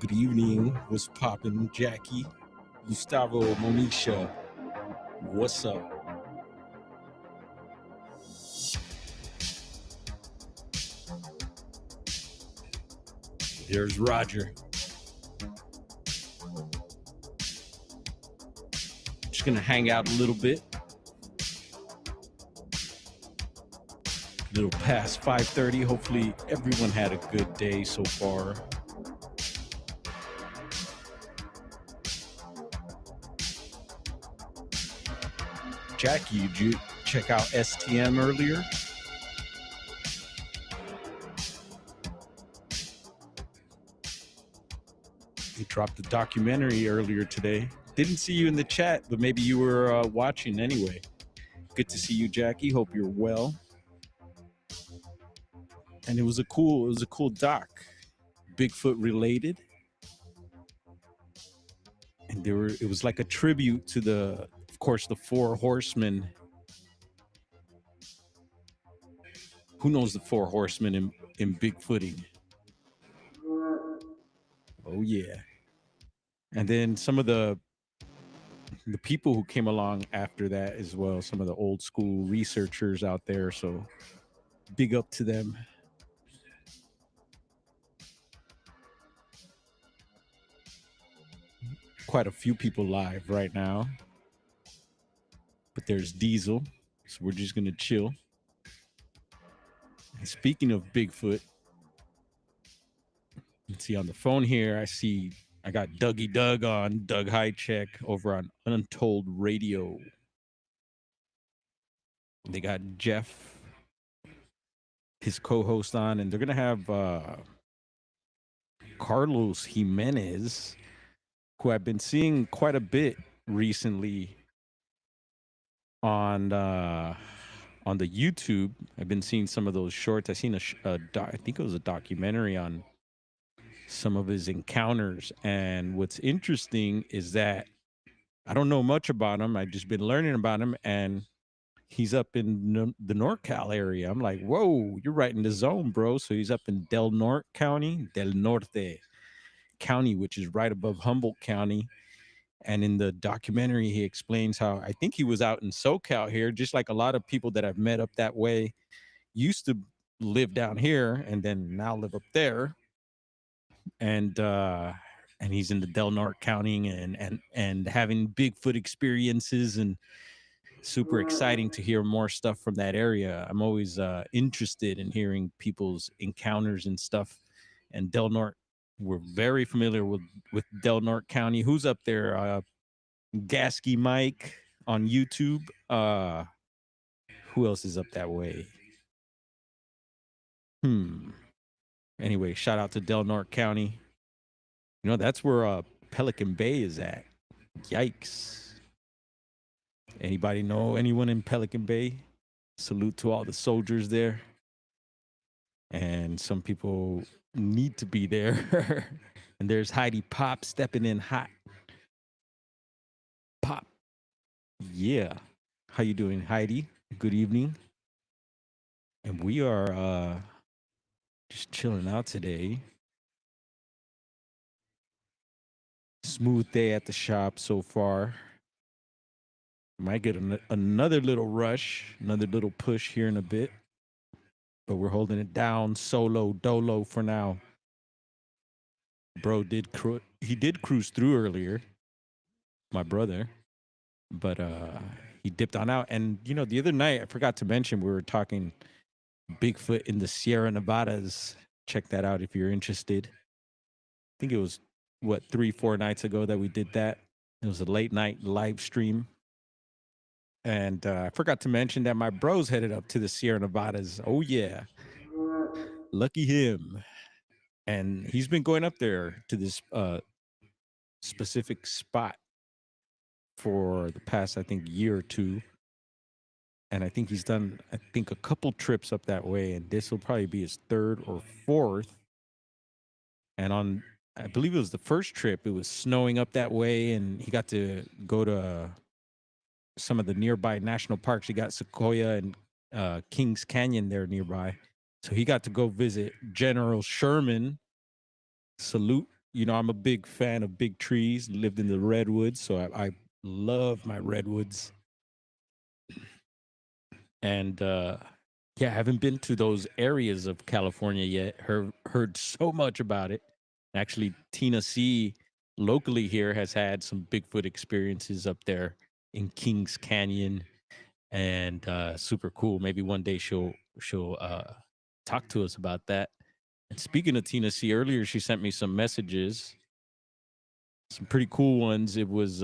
Good evening. What's poppin', Jackie? Gustavo, Monisha. What's up? There's Roger. Just gonna hang out a little bit. A little past 5:30. Hopefully everyone had a good day so far. Jackie, did you check out STM earlier? He dropped the documentary earlier today. Didn't see you in the chat, but maybe you were watching anyway. Good to see you, Jackie. Hope you're well. And it was a cool doc, Bigfoot related. And it was like a tribute to of course, the four horsemen. Who knows the four horsemen in Bigfooting? Oh yeah. And then some of the people who came along after that as well, some of the old school researchers out there. So big up to them. Quite a few people live right now. But there's Diesel. So we're just going to chill. And speaking of Bigfoot, let's see on the phone here, I got Dougie Doug on, Doug Highcheck over on Untold Radio. They got Jeff, his co-host, on, and they're going to have Carlos Jimenez, who I've been seeing quite a bit recently on the YouTube. I've been seeing some of those shorts. I seen I think it was a documentary on some of his encounters. And what's interesting is that I don't know much about him. I've just been learning about him, and he's up in the NorCal area. I'm like, whoa, you're right in the zone, bro. So he's up in Del Norte County, which is right above Humboldt County. And in the documentary, he explains how I think he was out in SoCal here, just like a lot of people that I've met up that way used to live down here and then now live up there. And he's in the Del Norte County and having Bigfoot experiences, and super exciting to hear more stuff from that area. I'm always interested in hearing people's encounters and stuff. And Del Norte, we're very familiar with Del Norte County. Who's up there? Gasky Mike on YouTube. Who else is up that way? Anyway, shout out to Del Norte County. You know, that's where Pelican Bay is at. Yikes. Anybody know anyone in Pelican Bay? Salute to all the soldiers there. And some people need to be there. And there's Heidi Pop stepping in hot. Pop. Yeah. How you doing, Heidi? Good evening. And we are just chilling out today. Smooth day at the shop so far. Might get another little rush, another little push here in a bit. But we're holding it down solo dolo for now. Bro did cruise through earlier, my brother, but he dipped on out. And you know, the other night I forgot to mention, we were talking Bigfoot in the Sierra Nevadas. Check that out if you're interested. I think it was 3-4 nights ago that we did that. It was a late night live stream. And I forgot to mention that my bro's headed up to the Sierra Nevadas. Oh yeah, lucky him. And he's been going up there to this specific spot for the past, I think, year or two. And I think he's done, a couple trips up that way. And this will probably be his third or fourth. And I believe it was the first trip, it was snowing up that way. And he got to go to some of the nearby national parks. You got Sequoia and Kings Canyon there nearby. So he got to go visit General Sherman. Salute You know, I'm a big fan of big trees. Lived in the redwoods, so I love my redwoods. And yeah, I haven't been to those areas of California yet. Heard so much about it. Actually, Tina C locally here has had some Bigfoot experiences up there in Kings Canyon, and super cool. Maybe one day she'll talk to us about that. And speaking of Tina C, earlier she sent me some messages, some pretty cool ones. It was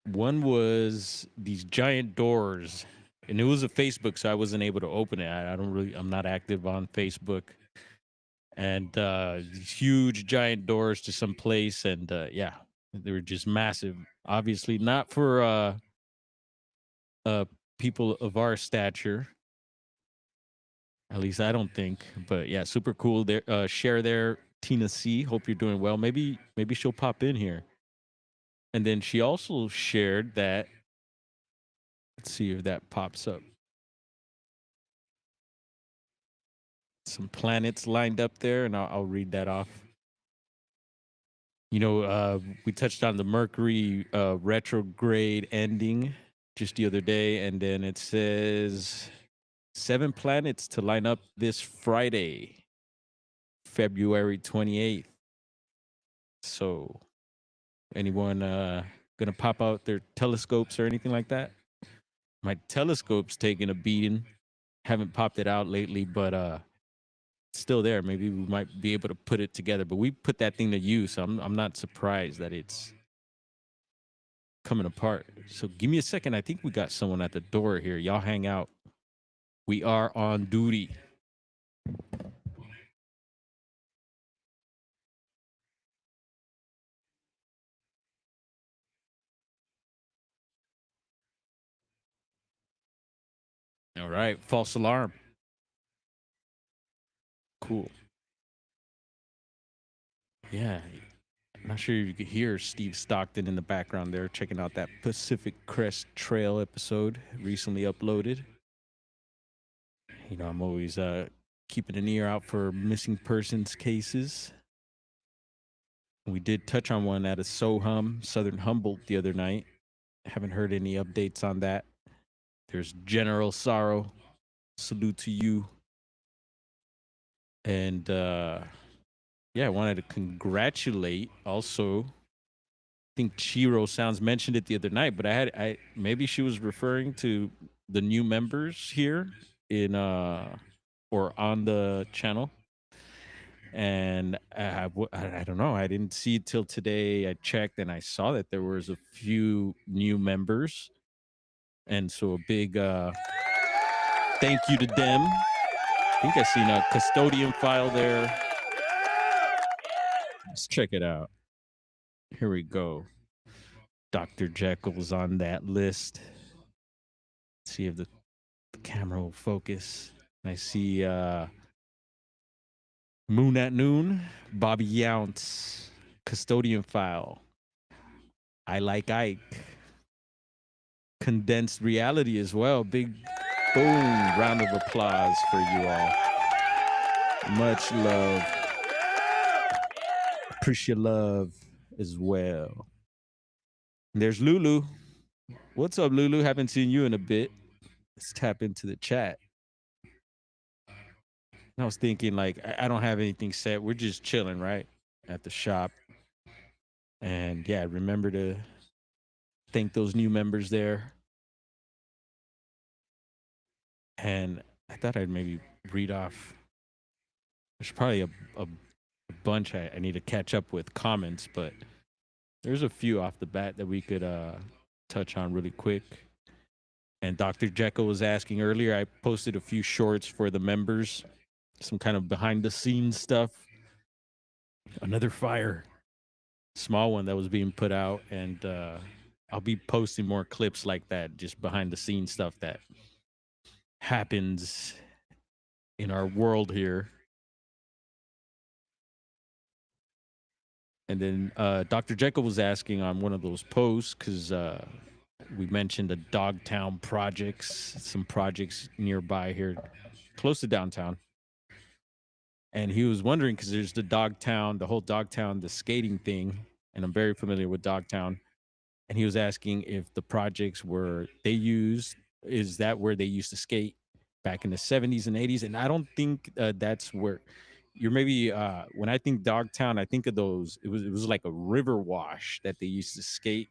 one was these giant doors, and it was a Facebook, so I wasn't able to open it. I don't really, I'm not active on Facebook. And these huge giant doors to some place, and yeah, they were just massive. Obviously, not for uh, people of our stature. At least I don't think. But yeah, super cool. There, share there, Tina C. Hope you're doing well. Maybe she'll pop in here. And then she also shared that. Let's see if that pops up. Some planets lined up there, and I'll read that off. You know, we touched on the Mercury retrograde ending just the other day, and then it says 7 planets to line up this Friday, February 28th. So, anyone gonna pop out their telescopes or anything like that? My telescope's taking a beating. Haven't popped it out lately, but still there. Maybe we might be able to put it together. But we put that thing to use. So I'm not surprised that it's coming apart. So give me a second. I think we got someone at the door here. Y'all hang out. We are on duty. All right. False alarm. Cool. Yeah. I'm not sure if you could hear Steve Stockton in the background there, checking out that Pacific Crest Trail episode recently uploaded. You know, I'm always keeping an ear out for missing persons cases. We did touch on one at a Sohum, Southern Humboldt, the other night. Haven't heard any updates on that. There's General Sorrow. Salute to you. And yeah, I wanted to congratulate also. I think Chiro Sounds mentioned it the other night, but I maybe she was referring to the new members here in or on the channel. And I don't know. I didn't see it till today. I checked and I saw that there was a few new members, and so a big thank you to them. I think I seen a custodian file there. Let's check it out. Here we go. Dr. Jekyll's on that list. Let's see if the camera will focus. I see Moon at Noon, Bobby Younce, custodian file. I like Ike. Condensed reality as well. Big boom. Round of applause for you all. Much love. Appreciate love as well. And there's Lulu. What's up, Lulu? Haven't seen you in a bit. Let's tap into the chat. I was thinking, like, I don't have anything set. We're just chilling, right? At the shop. And yeah, remember to thank those new members there. And I thought I'd maybe read off. There's probably a bunch I need to catch up with comments, but there's a few off the bat that we could touch on really quick. And Dr. Jekyll was asking earlier, I posted a few shorts for the members, some kind of behind the scenes stuff. Another fire, small one that was being put out. And I'll be posting more clips like that, just behind the scenes stuff that happens in our world here. And then Dr. Jekyll was asking on one of those posts because we mentioned the Dogtown projects, some projects nearby here, close to downtown. and he was wondering because there's the Dogtown, the whole Dogtown, the skating thing, and I'm very familiar with Dogtown. And he was asking if the projects were they used is that where they used to skate back in the 70s and 80s, and I don't think that's where you're maybe when I think Dogtown, I think of those it was like a river wash that they used to skate,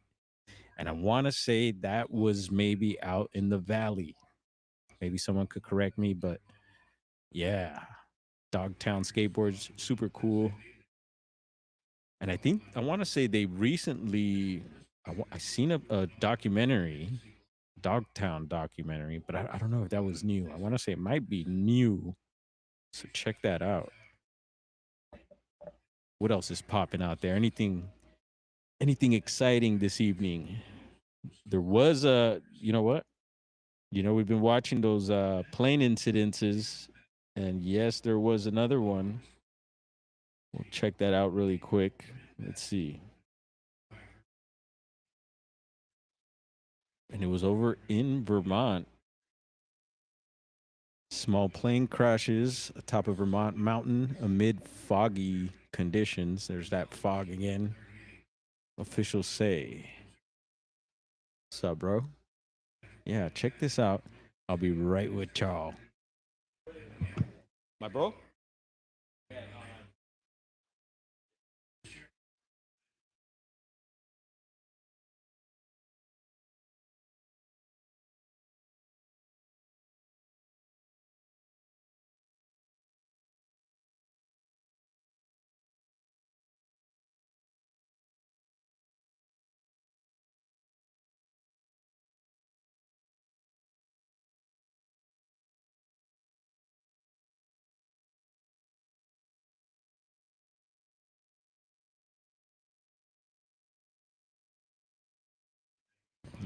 and I want to say that was maybe out in the valley. Maybe someone could correct me, but yeah, Dogtown skateboards, super cool. And I think I want to say they recently, I seen a documentary, Dogtown documentary, but I don't know if that was new. I want to say it might be new, so check that out. What else is popping out there? Anything exciting this evening? There was a, you know what? We've been watching those plane incidences, and yes, there was another one. We'll check that out really quick. Let's see. And it was over in Vermont. Small plane crashes atop a Vermont mountain amid foggy conditions. There's that fog again. Officials say. What's up, bro? Yeah, check this out. I'll be right with y'all. My bro?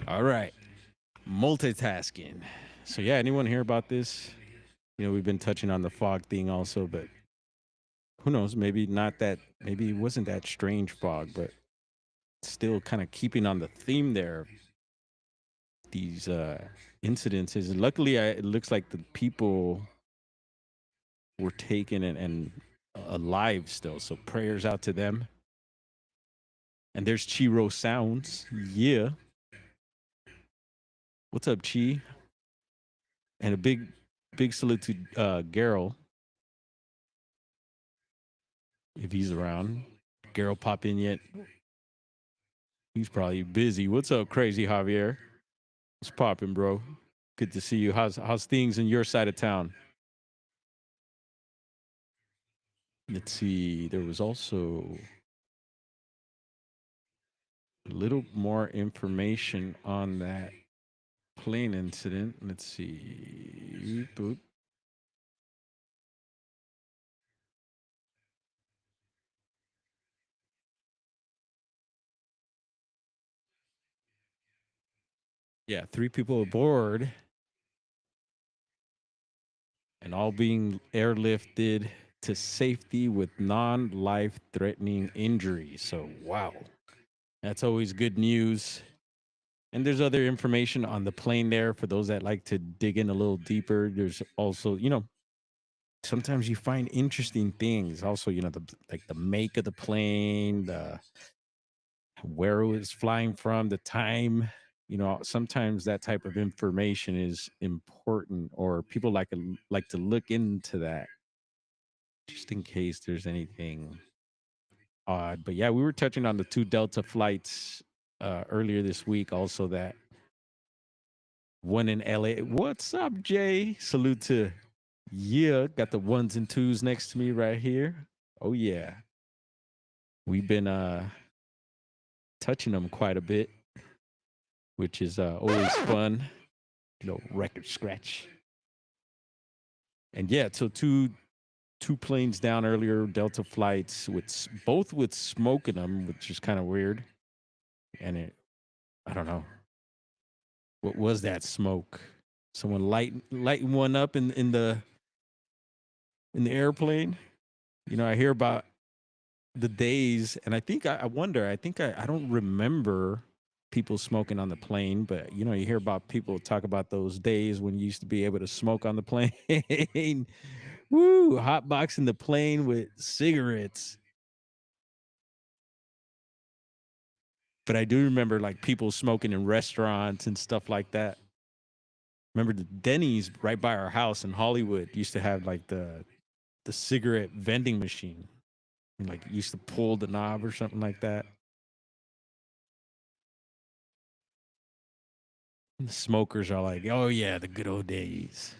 All right. Multitasking. So, yeah, anyone hear about this? We've been touching on the fog thing also, but who knows? Maybe not that, maybe it wasn't that strange fog, but still kind of keeping on the theme there. These incidences. And luckily, it looks like the people were taken and alive still. So prayers out to them. And there's Chiro Sounds. Yeah. What's up, Chi? And a big salute to Gerald, if he's around. Gerald pop in yet? He's probably busy. What's up, crazy Javier? What's popping, bro? Good to see you. How's things in your side of town? Let's see. There was also a little more information on that plane incident. Let's see. Boop. Yeah, three people aboard and all being airlifted to safety with non-life threatening injuries. So, wow. That's always good news. And there's other information on the plane there for those that like to dig in a little deeper. There's also, sometimes you find interesting things. Also, the make of the plane, the where it was flying from, the time. Sometimes that type of information is important, or people like to look into that just in case there's anything odd. But yeah, we were touching on the two Delta flights earlier this week. Also, that one in LA. What's up, Jay? Salute to yeah. Got the ones and twos next to me right here. Oh yeah, we've been touching them quite a bit, which is always fun. Record scratch. And yeah, so two planes down earlier, Delta flights with both with smoke in them, which is kind of weird. And I don't know, what was that smoke? Someone lighting one up in the airplane. I hear about the days, and I think I wonder. I think I don't remember people smoking on the plane, but you hear about people talk about those days when you used to be able to smoke on the plane. Woo, hot box in the plane with cigarettes. But I do remember like people smoking in restaurants and stuff like that. Remember the Denny's right by our house in Hollywood used to have like the cigarette vending machine. And, like used to pull the knob or something like that. And the smokers are like, oh yeah, the good old days.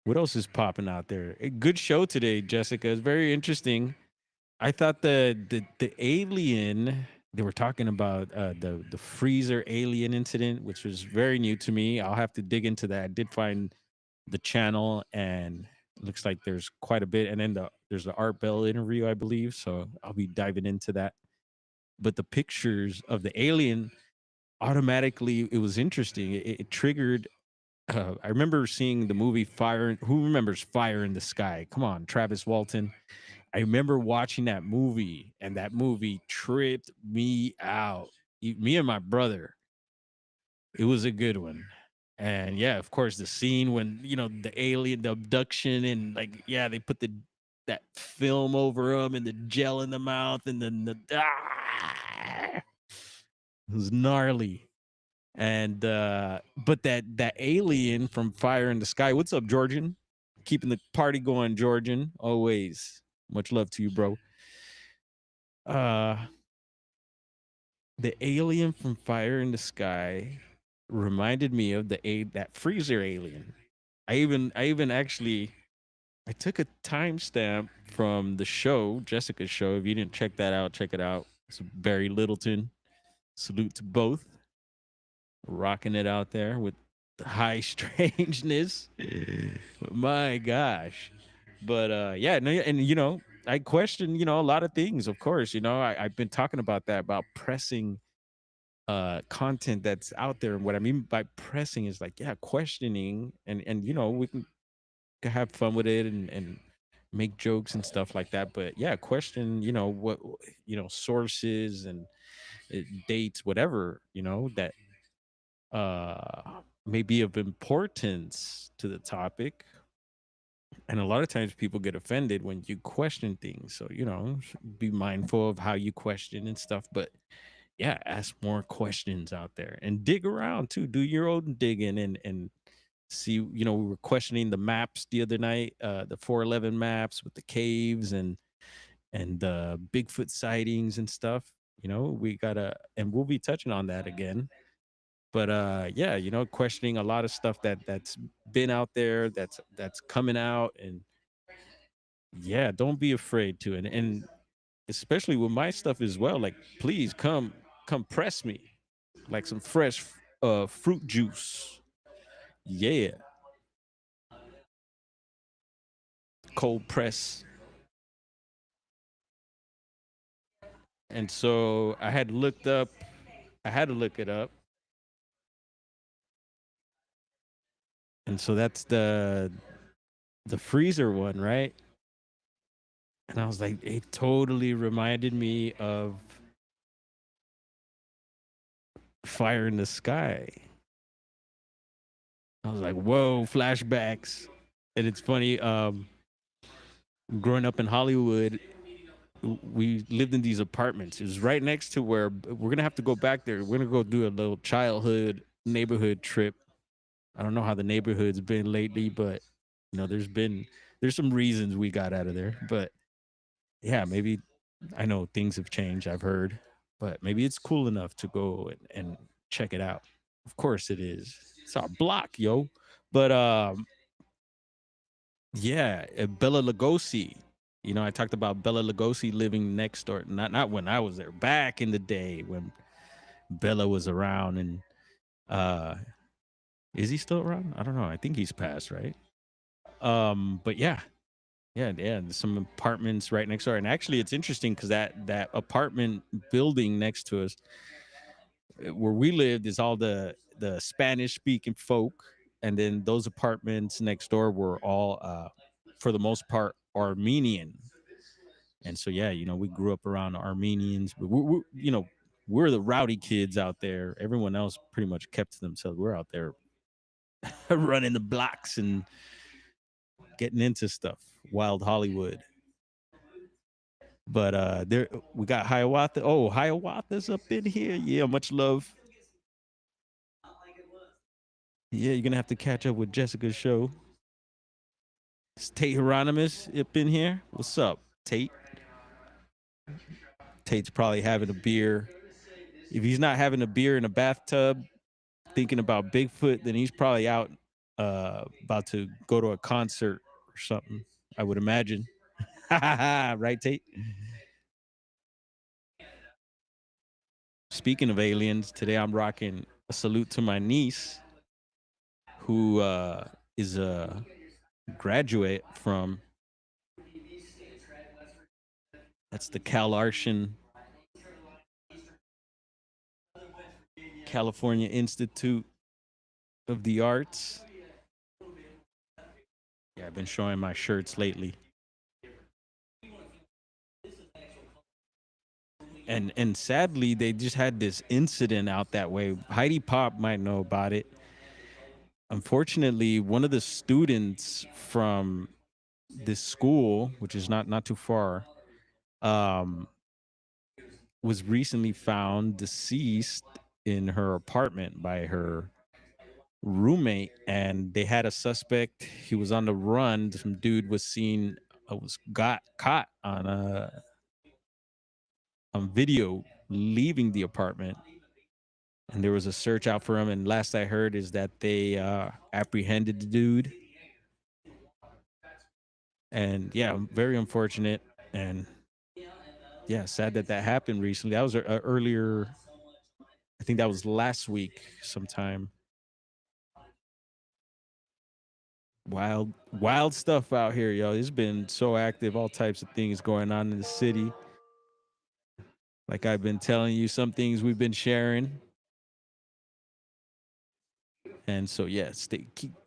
What else is popping out there? A good show today, Jessica. It's very interesting. I thought the alien they were talking about the freezer alien incident, which was very new to me. I'll have to dig into that. I did find the channel and it looks like there's quite a bit. And then there's the Art Bell interview, I believe. So I'll be diving into that. But the pictures of the alien automatically it was interesting. It triggered. I remember seeing the movie Fire. Who remembers Fire in the Sky? Come on, Travis Walton. I remember watching that movie, and that movie tripped me out. Me and my brother. It was a good one. And yeah, of course, the scene when the alien, the abduction, and like yeah, they put that film over him and the gel in the mouth, and then it was gnarly. And but that alien from Fire in the Sky. What's up, Georgian? Keeping the party going, Georgian. Always. Much love to you, bro. Uh the alien from Fire in the Sky reminded me of that freezer alien. I even actually I took a timestamp from the show, Jessica's show. If you didn't check that out, check it out. It's Barry Littleton. Salute to both. Rocking it out there with the high strangeness. My gosh. But yeah, no, and I question, a lot of things, of course. I've been talking about that, about pressing content that's out there. And what I mean by pressing is like, yeah, questioning and we can have fun with it and make jokes and stuff like that. But yeah, question, what sources and dates, whatever, that may be of importance to the topic. And a lot of times people get offended when you question things. So, be mindful of how you question and stuff. But yeah, ask more questions out there and dig around too. Do your own digging and see, we were questioning the maps the other night, the 411 maps with the caves and the Bigfoot sightings and stuff. We gotta and we'll be touching on that again. But yeah, questioning a lot of stuff that's been out there, that's coming out. And yeah, don't be afraid to. And especially with my stuff as well, like please come press me like some fresh fruit juice. Yeah, cold press. And so I had to look it up. And so that's the freezer one, right? And I was like, it totally reminded me of Fire in the Sky. I was like, whoa, flashbacks. And it's funny, growing up in Hollywood, we lived in these apartments. It was right next to where we're gonna have to go back there. We're gonna go do a little childhood neighborhood trip. I don't know how the neighborhood's been lately, but there's some reasons we got out of there. But yeah, maybe I know things have changed, I've heard, but maybe it's cool enough to go and check it out. Of course it is. It's our block, yo. But yeah, Bella Lugosi. I talked about Bella Lugosi living next door. Not when I was there, back in the day when Bella was around. And uh is he still around? I don't know. I think he's passed, right? But yeah, yeah. There's some apartments right next door. And actually it's interesting because that apartment building next to us, where we lived, is all the Spanish speaking folk. And then those apartments next door were all for the most part Armenian. And so yeah, we grew up around Armenians, but we're the rowdy kids out there. Everyone else pretty much kept to themselves. We're out there running the blocks and getting into stuff, wild Hollywood. But there we got Hiawatha. Oh, Hiawatha's up in here. Yeah, much love. Yeah, you're gonna have to catch up with Jessica's show. It's Tate Hieronymus up in here. What's up, Tate? Tate's probably having a beer. If he's not having a beer in a bathtub, thinking about Bigfoot, then he's probably out about to go to a concert or something. I would imagine. Right, Tate? Speaking of aliens, today I'm rocking a salute to my niece, who is a graduate from that's the CalArtian California Institute of the Arts. Yeah, I've been showing my shirts lately. And sadly they just had this incident out that way. Heidi Pop might know about it. Unfortunately, one of the students from this school, which is not too far, um, was recently found deceased in her apartment by her roommate, and they had a suspect. He was on the run. Some dude was seen, was got caught on video leaving the apartment, and there was a search out for him. And last I heard is that they apprehended the dude. And yeah, very unfortunate. And yeah, sad that that happened recently. That was earlier. I think that was last week sometime. Wild stuff out here, yo. It's been so active, all types of things going on in the city. Like I've been telling you, some things we've been sharing. And so yeah,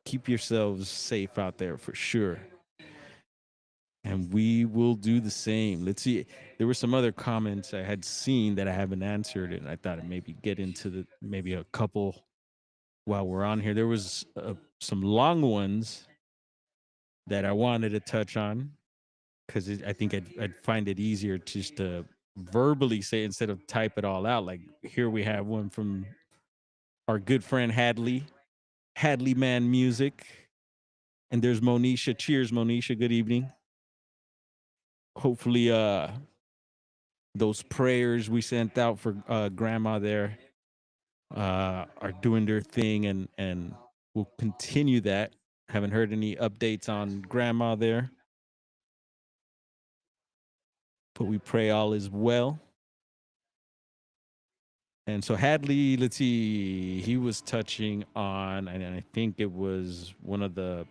keep yourselves safe out there for sure. And we will do the same. Let's see. There were some other comments I had seen that I haven't answered, and I thought I'd maybe get into maybe a couple while we're on here. There was some long ones that I wanted to touch on because I think I'd find it easier just to verbally say instead of type it all out. Like here we have one from our good friend Hadley Man Music, and there's Monisha. Cheers, Monisha. Good evening. Hopefully, those prayers we sent out for grandma there are doing their thing, and we'll continue that. Haven't heard any updates on grandma there, but we pray all is well. And so Hadley, let's see, he was touching on, and I think it was one of the,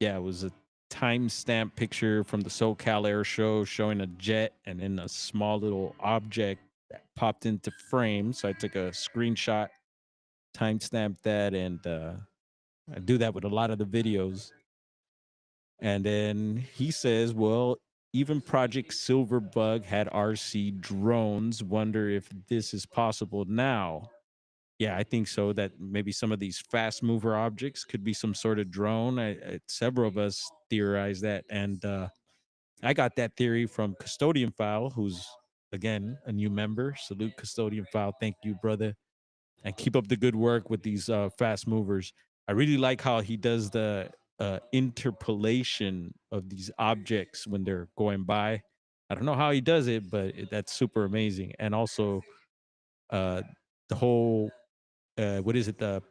yeah, it was a timestamp picture from the SoCal Air Show showing a jet and then a small little object that popped into frame. So I took a screenshot, timestamped that, and I do that with a lot of the videos. And then he says, well, even Project Silverbug had RC drones. Wonder if this is possible now. Yeah, I think so. That maybe some of these fast mover objects could be some sort of drone. Several of us theorized that. And I got that theory from Custodian File, who's, again, a new member. Salute, Custodian File. Thank you, brother. And keep up the good work with these fast movers. I really like how he does the interpolation of these objects when they're going by. I don't know how he does it, but that's super amazing. And also the whole what is it, that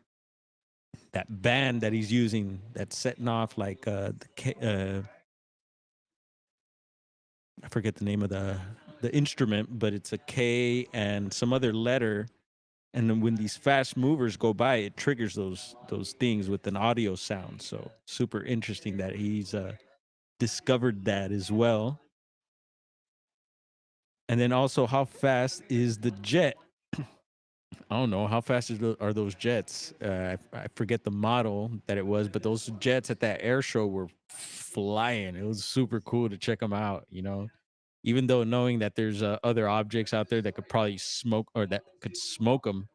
band that he's using that's setting off like I forget the name of the instrument, but it's a K and some other letter. And then when these fast movers go by, it triggers those things with an audio sound. So super interesting that he's discovered that as well. And then also, how fast is the jet? I don't know how fast are those jets. I forget the model that it was, but those jets at that air show were flying. It was super cool to check them out. You know, even though knowing that there's other objects out there that could probably smoke or that could smoke them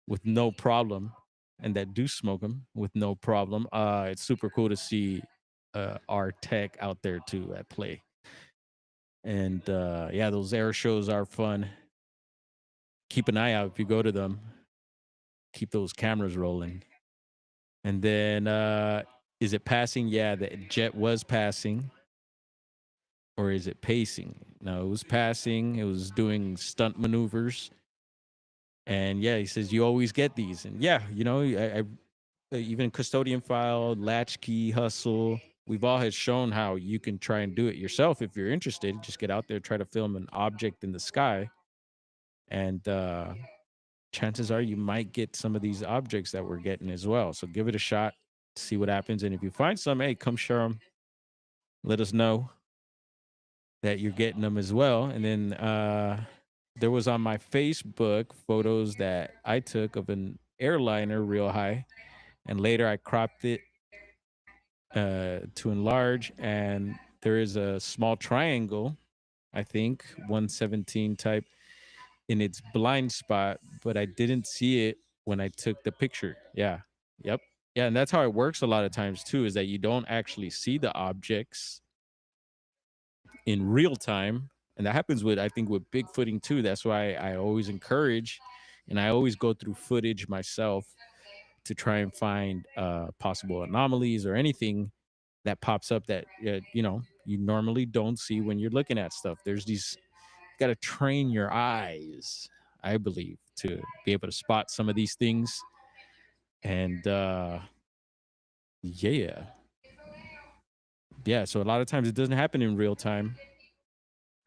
with no problem, and that do smoke them with no problem. It's super cool to see our tech out there too at play. And yeah, those air shows are fun. Keep an eye out if you go to them. Keep those cameras rolling. And then is it passing? Yeah, the jet was passing. Or is it pacing? No, it was passing. It was doing stunt maneuvers. And yeah, he says you always get these. And yeah, you know, even custodian file, latchkey hustle. We've all had shown how you can try and do it yourself if you're interested. Just get out there, try to film an object in the sky, and chances are you might get some of these objects that we're getting as well. So give it a shot, see what happens, and if you find some, hey, come share them. Let us know that you're getting them as well. And then there was on my Facebook photos that I took of an airliner real high, and later I cropped it to enlarge, and there is a small triangle, I think 117 type, in its blind spot, but I didn't see it when I took the picture. Yeah. Yep. Yeah, and that's how it works a lot of times too, is that you don't actually see the objects in real time. And that happens with, I think, with bigfooting too. That's why I always encourage, and I always go through footage myself to try and find possible anomalies or anything that pops up that you know, you normally don't see when you're looking at stuff. There's these, got to train your eyes, I believe, to be able to spot some of these things. And yeah, yeah. So a lot of times it doesn't happen in real time.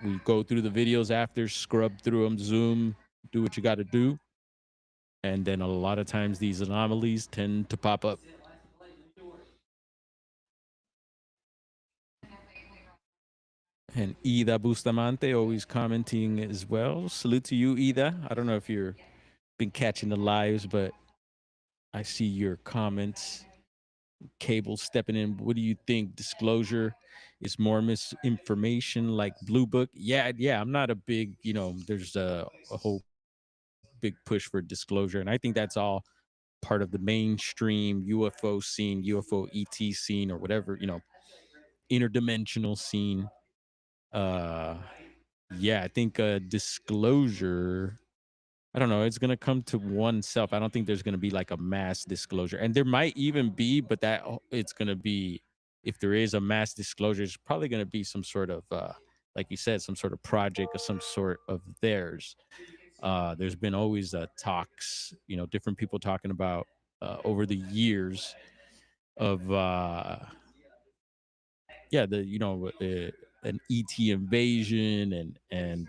We go through the videos after, scrub through them, zoom, do what you got to do, and then a lot of times these anomalies tend to pop up. And Ida Bustamante always commenting as well. Salute to you, Ida. I don't know if you're been catching the lives, but I see your comments. Cable stepping in. What do you think? Disclosure is more misinformation like Blue Book? Yeah, yeah. I'm not a big, you know, there's a whole big push for disclosure. And I think that's all part of the mainstream UFO scene, UFO ET scene, or whatever, you know, interdimensional scene. Uh yeah, I think disclosure, I don't know, it's gonna come to oneself. I don't think there's gonna be like a mass disclosure. And there might even be, but that it's gonna be, if there is a mass disclosure, it's probably gonna be some sort of like you said, some sort of project of some sort of theirs. There's been always talks, you know, different people talking about over the years of yeah, the, you know, an ET invasion, and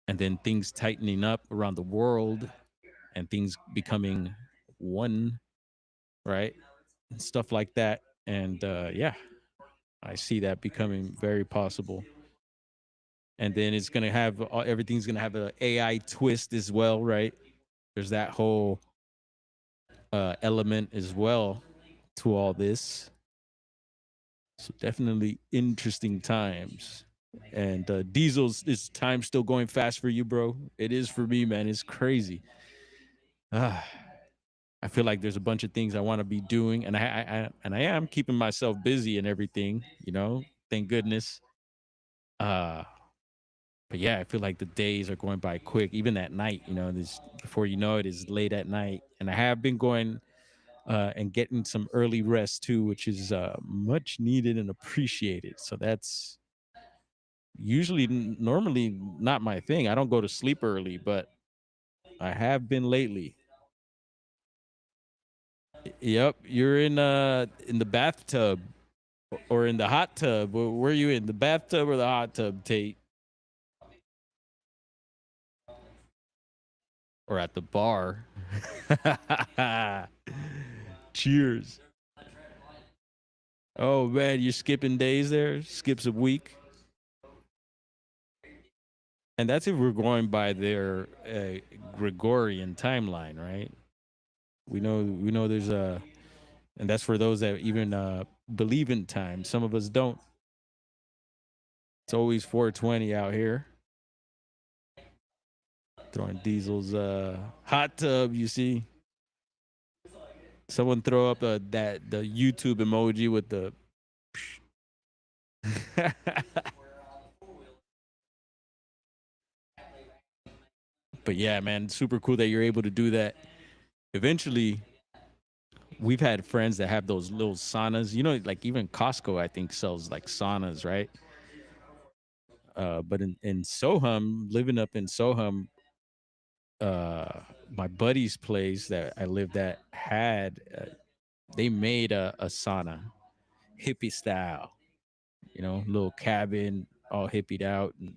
then things tightening up around the world and things becoming one, right? And stuff like that. And yeah, I see that becoming very possible. And then it's gonna have everything's gonna have an AI twist as well, right? There's that whole element as well to all this. So definitely interesting times. And Diesel's, is time still going fast for you, bro? It is for me, man. It's crazy. Ah, I feel like there's a bunch of things I want to be doing, and I am keeping myself busy and everything, you know. Thank goodness. Uh, but yeah, I feel like the days are going by quick, even at night. You know, this, before you know it, is late at night, and I have been going and getting some early rest too, which is much needed and appreciated. So that's usually normally not my thing. I don't go to sleep early, but I have been lately. Yep, you're in the bathtub or in the hot tub. Where are you in, the bathtub or the hot tub, Tate? Or at the bar? Cheers. Oh man, you're skipping days there. Skips a week, and that's if we're going by their Gregorian timeline, right? We know there's a, and that's for those that even believe in time. Some of us don't. It's always 420 out here. Throwing Diesel's hot tub, you see. Someone throw up the YouTube emoji with the. But yeah, man, super cool that you're able to do that. Eventually, we've had friends that have those little saunas. You know, like even Costco, I think sells like saunas, right? But in Soham, living up in Soham, my buddy's place that I lived at had they made a sauna, hippie style. You know, little cabin, all hippied out, and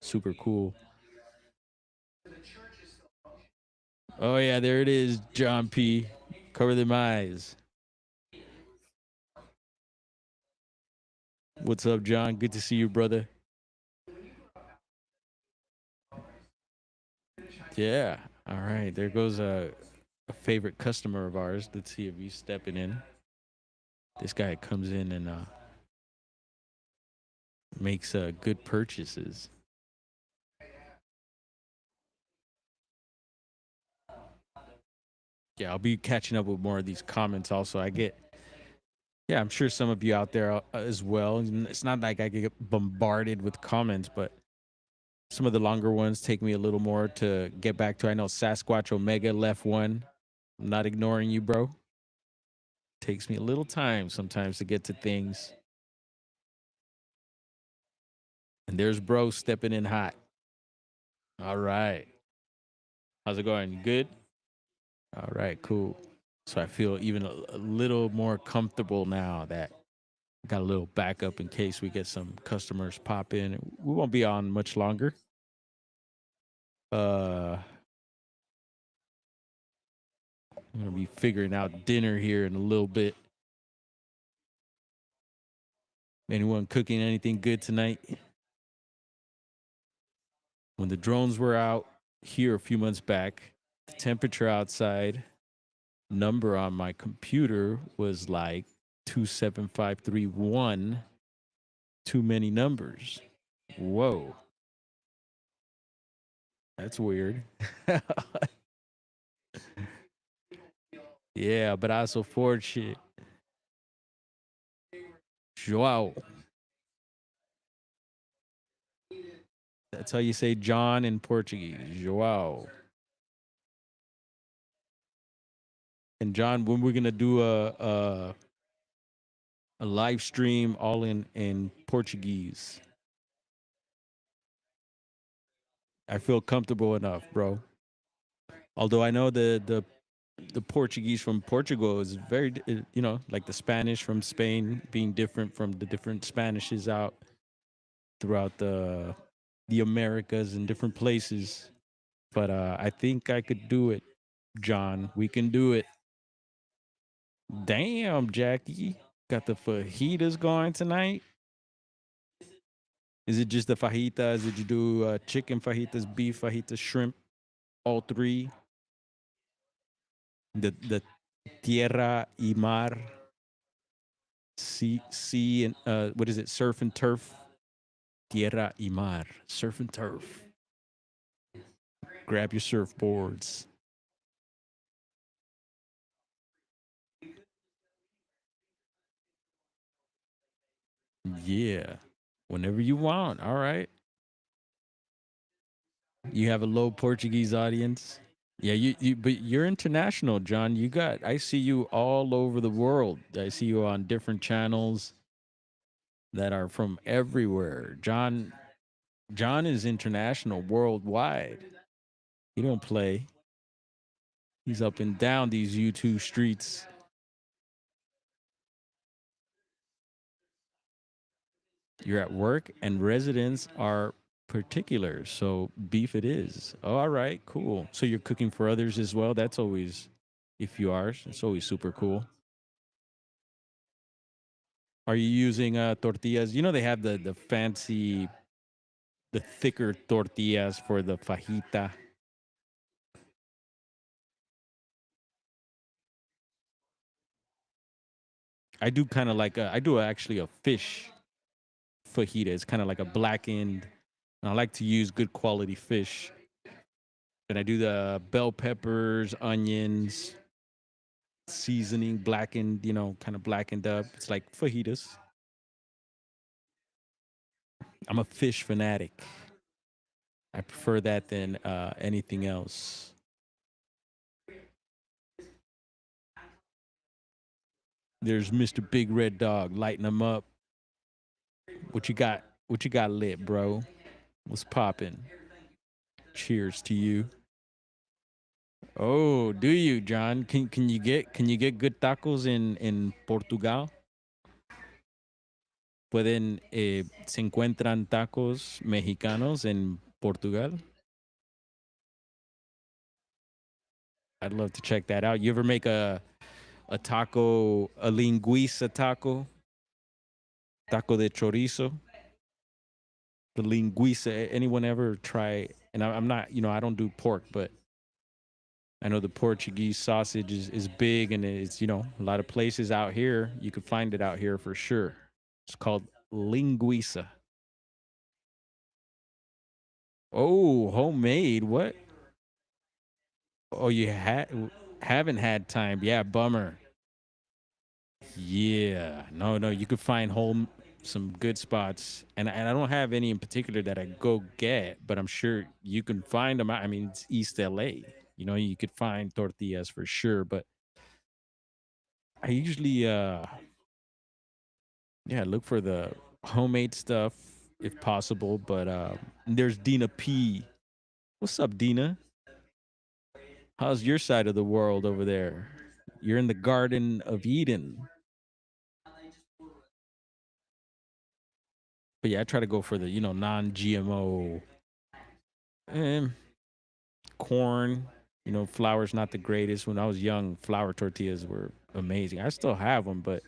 super cool. Oh yeah, there it is, John P. Cover them eyes. What's up, John? Good to see you, brother. Yeah. All right. There goes a favorite customer of ours. Let's see if he's stepping in. This guy comes in and makes good purchases. Yeah, I'll be catching up with more of these comments. Also, yeah, I'm sure some of you out there as well. It's not like I get bombarded with comments, but some of the longer ones take me a little more to get back to. I know Sasquatch Omega left one. I'm not ignoring you, bro. Takes me a little time sometimes to get to things. And there's bro stepping in hot. All right. How's it going? You good? All right, cool. So I feel even a little more comfortable now that I got a little backup in case we get some customers pop in. We won't be on much longer. I'm gonna be figuring out dinner here in a little bit. Anyone cooking anything good tonight? When the drones were out here a few months back, the temperature outside number on my computer was like 27531. Too many numbers. Whoa, that's weird. Yeah, but also Ford shit. Joao. That's how you say John in Portuguese. Joao. And John, when we're gonna do a live stream all in Portuguese, I feel comfortable enough, bro. Although I know the Portuguese from Portugal is very, you know, like the Spanish from Spain being different from the different Spanishes out throughout the Americas and different places. But I think I could do it, John. We can do it. Damn, Jackie. Got the fajitas going tonight. Is it just the fajitas? Did you do chicken fajitas, beef fajitas, shrimp, all three? The tierra y mar, sea and what is it? Surf and turf. Tierra y mar, surf and turf. Grab your surfboards. Yeah, whenever you want. All right. You have a low Portuguese audience. Yeah, but you're international, John. I see you all over the world. I see you on different channels that are from everywhere. John is international, worldwide. He don't play. He's up and down these YouTube streets. You're at work, and residents are particular. So beef it is. Oh, all right, cool. So you're cooking for others as well. That's always, if you are, it's always super cool. Are you using tortillas? You know they have the fancy, the thicker tortillas for the fajita. I do kind of like I do actually a fish fajita. It's kind of like a blackened. And I like to use good quality fish. And I do the bell peppers, onions, seasoning, blackened, kind of blackened up. It's like fajitas. I'm a fish fanatic. I prefer that than anything else. There's Mr. Big Red Dog. Lighten them up. What you got? What you got lit, bro? What's popping? Cheers to you. Oh, do you, John? Can you get good tacos in Portugal? Pueden se encuentran tacos mexicanos en Portugal? I'd love to check that out. You ever make a taco, a linguiça taco, taco de chorizo? The linguiça. Anyone ever try? And I'm not, I don't do pork, but I know the Portuguese sausage is big, and it's, a lot of places out here. You could find it out here for sure. It's called linguiça. Oh, homemade. What? Oh, you haven't had time. Yeah, bummer. Yeah. No, no, you could find home some good spots. And I don't have any in particular that I go get, but I'm sure you can find them. I mean, it's East LA. You could find tortillas for sure, but I usually yeah, look for the homemade stuff if possible, but there's Dina P. What's up, Dina? How's your side of the world over there? You're in the Garden of Eden. But yeah, I try to go for the, non-GMO um, corn. Flour's not the greatest. When I was young, flour tortillas were amazing. I still have them, but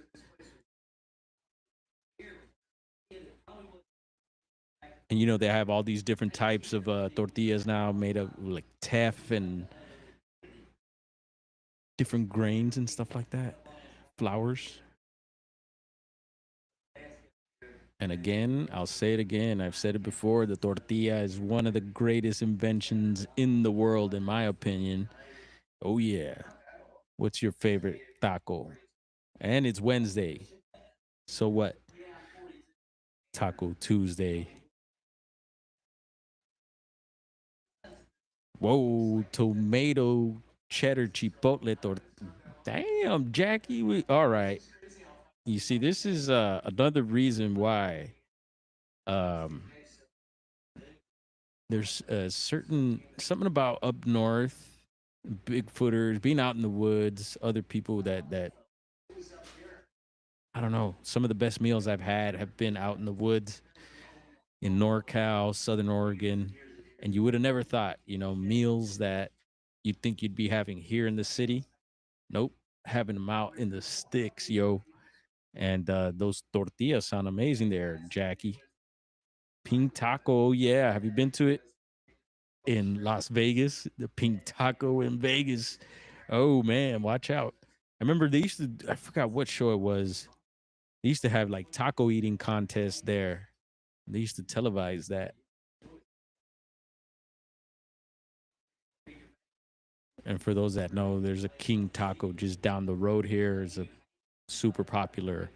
and they have all these different types of tortillas now made of like teff and different grains and stuff like that. Flours. And again, I'll say it again. I've said it before. The tortilla is one of the greatest inventions in the world, in my opinion. Oh, yeah. What's your favorite taco? And it's Wednesday. So what? Taco Tuesday. Whoa, tomato cheddar chipotle tortilla. Damn, Jackie. All right. You see, this is another reason why um, there's a certain something about up north, Bigfooters, being out in the woods, other people that I don't know. Some of the best meals I've had have been out in the woods in NorCal, Southern Oregon, and you would have never thought, meals that you'd think you'd be having here in the city. Nope, having them out in the sticks, yo. And those tortillas sound amazing there, Jackie. Pink Taco, oh, yeah. Have you been to it in Las Vegas? The Pink Taco in Vegas. Oh man, watch out. I remember they used to, I forgot what show it was. They used to have like taco eating contests there. They used to televise that. And for those that know, there's a King Taco just down the road here. It's a super popular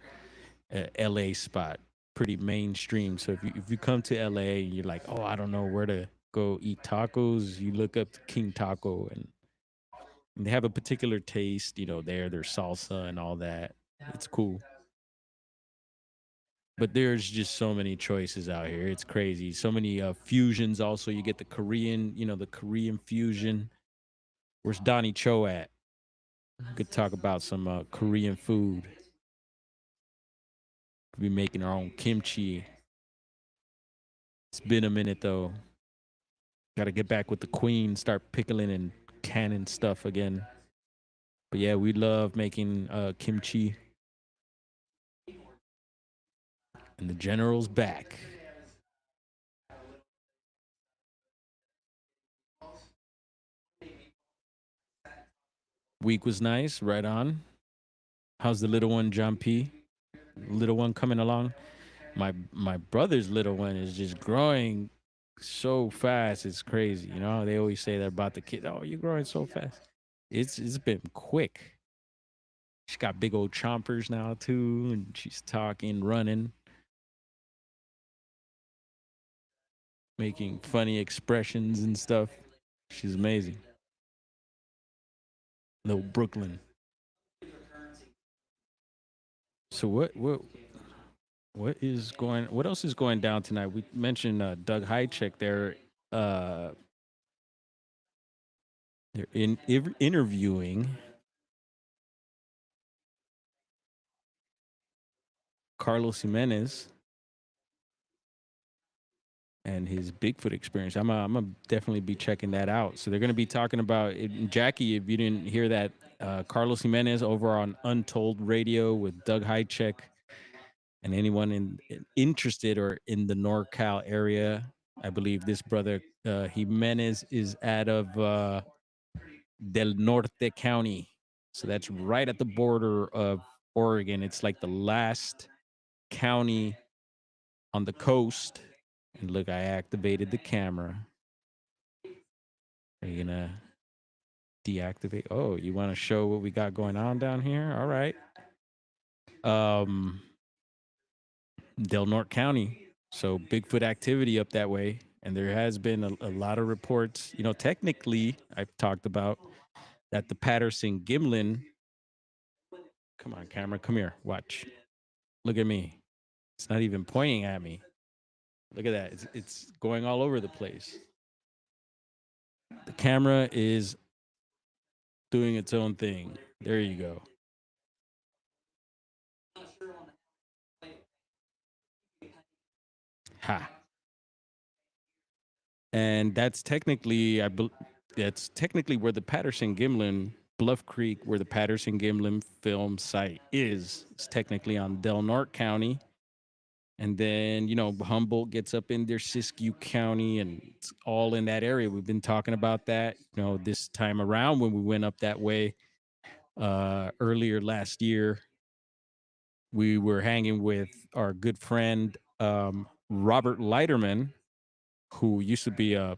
LA spot, pretty mainstream. So if you come to LA and you're like, oh, I don't know where to go eat tacos, you look up King Taco, and they have a particular taste, their salsa and all that. It's cool. But there's just so many choices out here. It's crazy. So many fusions. Also, you get the Korean, the Korean fusion. Where's Donnie Cho at? Could talk about some Korean food. Could be making our own kimchi. It's been a minute though. Got to get back with the queen, start pickling and canning stuff again. But yeah, we love making kimchi. And the general's back. Week was nice, right on. How's the little one, John P? Little one coming along? My brother's little one is just growing so fast. It's crazy. They always say that about the kid. Oh, you're growing so fast. It's been quick. She's got big old chompers now too, and she's talking, running, making funny expressions and stuff. She's amazing. Little Brooklyn. So what else is going down tonight? We mentioned Doug Hycheck there. Uh, they're interviewing Carlos Jimenez and his Bigfoot experience. I'm gonna definitely be checking that out. So they're gonna be talking about it. Jackie, if you didn't hear that, Carlos Jimenez over on Untold Radio with Doug Hycheck, and anyone interested or in the NorCal area. I believe this brother Jimenez is out of Del Norte County, so that's right at the border of Oregon. It's like the last county on the coast. And look, I activated the camera. Are you gonna deactivate? Oh, you want to show what we got going on down here? All right. Del Norte County. So Bigfoot activity up that way. And there has been a lot of reports. You know, technically, I've talked about that the Patterson Gimlin. Come on, camera. Come here. Watch. Look at me. It's not even pointing at me. Look at that. It's going all over the place. The camera is doing its own thing. There you go. Ha. And that's technically, that's technically where the Patterson Gimlin Bluff Creek, where the Patterson Gimlin film site is. It's technically on Del Norte County. And then, you know, Humboldt gets up in there, Siskiyou County, and it's all in that area. We've been talking about that, you know, this time around when we went up that way earlier last year. We were hanging with our good friend, Robert Leiterman, who used to be a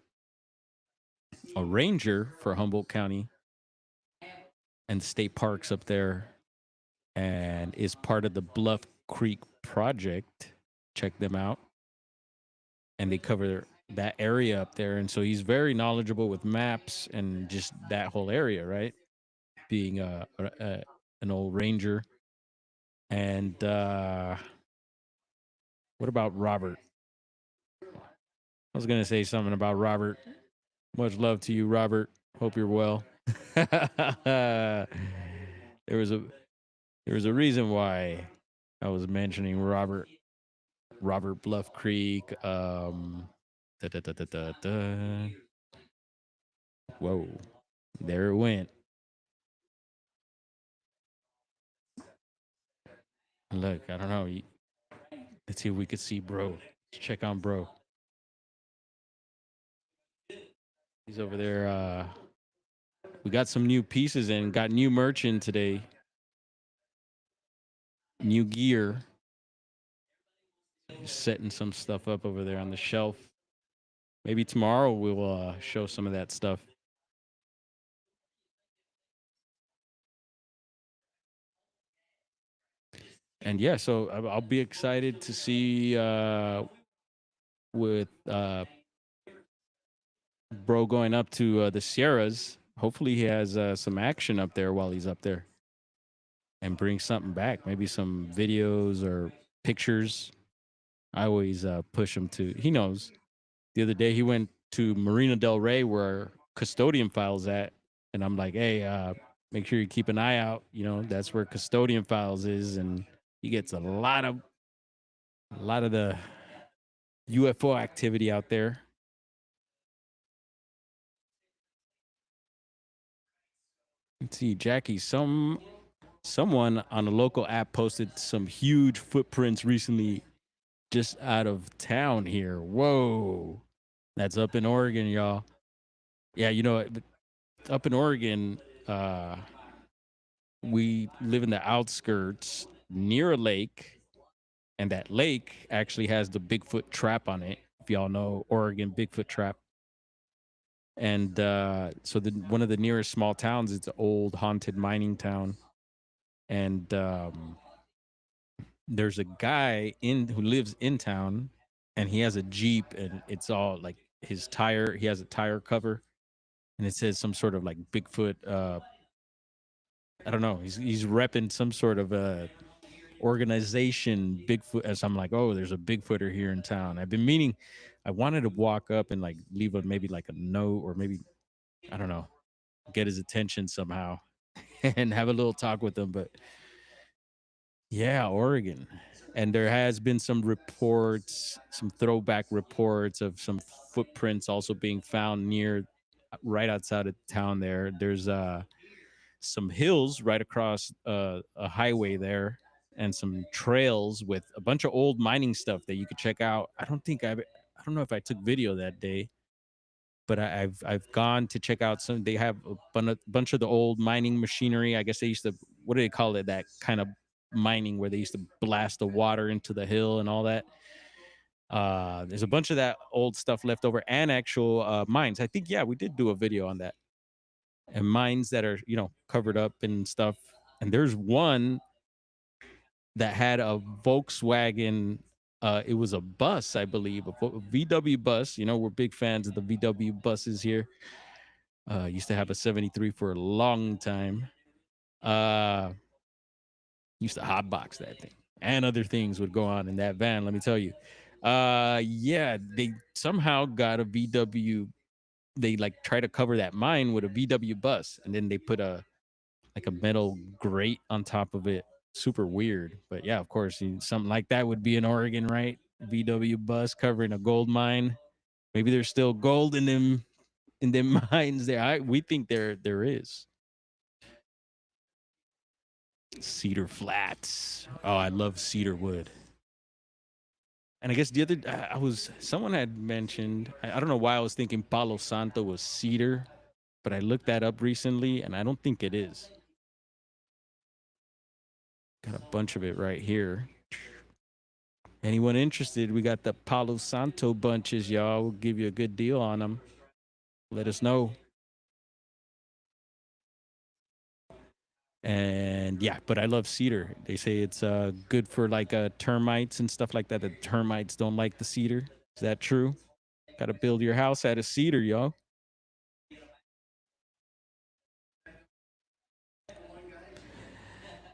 ranger for Humboldt County and state parks up there and is part of the Bluff Creek Project. Check them out. And they cover that area up there. And so he's very knowledgeable with maps and just that whole area, right? Being an old ranger. And what about Robert? I was going to say something about Robert. Much love to you, Robert. Hope you're well. there was a reason why I was mentioning Robert Bluff Creek. Da, da, da, da, da, da. Whoa, there it went. Look, I don't know. Let's see if we could see bro. Let's check on bro. He's over there. We got some new pieces in, got new merch in today. New gear. Just setting some stuff up over there on the shelf. Maybe tomorrow we will show some of that stuff. And yeah, so I'll be excited to see with bro going up to the Sierras. Hopefully he has some action up there while he's up there and bring something back. Maybe some videos or pictures. I always push him to. He knows. The other day he went to Marina Del Rey where Custodian Files at, and I'm like, hey, make sure you keep an eye out. You know, that's where Custodian Files is, and he gets a lot of the UFO activity out there. Let's see, Jackie. Someone on a local app posted some huge footprints recently, just out of town here. Whoa, that's up in Oregon, y'all. Yeah, you know, up in Oregon, we live in the outskirts near a lake, and that lake actually has the Bigfoot trap on it. If y'all know Oregon Bigfoot trap. And so one of the nearest small towns is an old haunted mining town. and there's a guy in who lives in town, and he has a Jeep, and it's all like his tire. He has a tire cover, and it says some sort of like Bigfoot. I don't know. He's repping some sort of organization, Bigfoot. As I'm like, oh, there's a Bigfooter here in town. I've been meaning. I wanted to walk up and like leave a maybe like a note, or maybe I don't know, get his attention somehow and have a little talk with him. But yeah, Oregon. And there has been some reports, some throwback reports of some footprints also being found near right outside of town there. There's some hills right across a highway there, and some trails with a bunch of old mining stuff that you could check out. I don't know if I took video that day, but I've gone to check out some. They have a bunch of the old mining machinery. I guess they used to, what do they call it? That kind of mining where they used to blast the water into the hill and all that. There's a bunch of that old stuff left over, and actual mines. I think, yeah, we did do a video on that, and mines that are, covered up and stuff. And there's one that had a Volkswagen. It was a bus, I believe, a VW bus. We're big fans of the VW buses here. Used to have a 73 for a long time. Uh, Used to hotbox that thing, and other things would go on in that van. Let me tell you. Yeah, they somehow got a VW. They like try to cover that mine with a VW bus, and then they put a metal grate on top of it. Super weird, but yeah, of course, something like that would be in Oregon, right? VW bus covering a gold mine. Maybe there's still gold in them mines there. We think there is. Cedar Flats. Oh, I love cedar wood. And I guess the other, someone had mentioned, I don't know why I was thinking Palo Santo was cedar, but I looked that up recently and I don't think it is. Got a bunch of it right here. Anyone interested? We got the Palo Santo bunches, y'all. We'll give you a good deal on them. Let us know. And yeah, but I love cedar. They say it's good for like termites and stuff like that. The termites don't like the cedar. Is that true? Got to build your house out of cedar, y'all.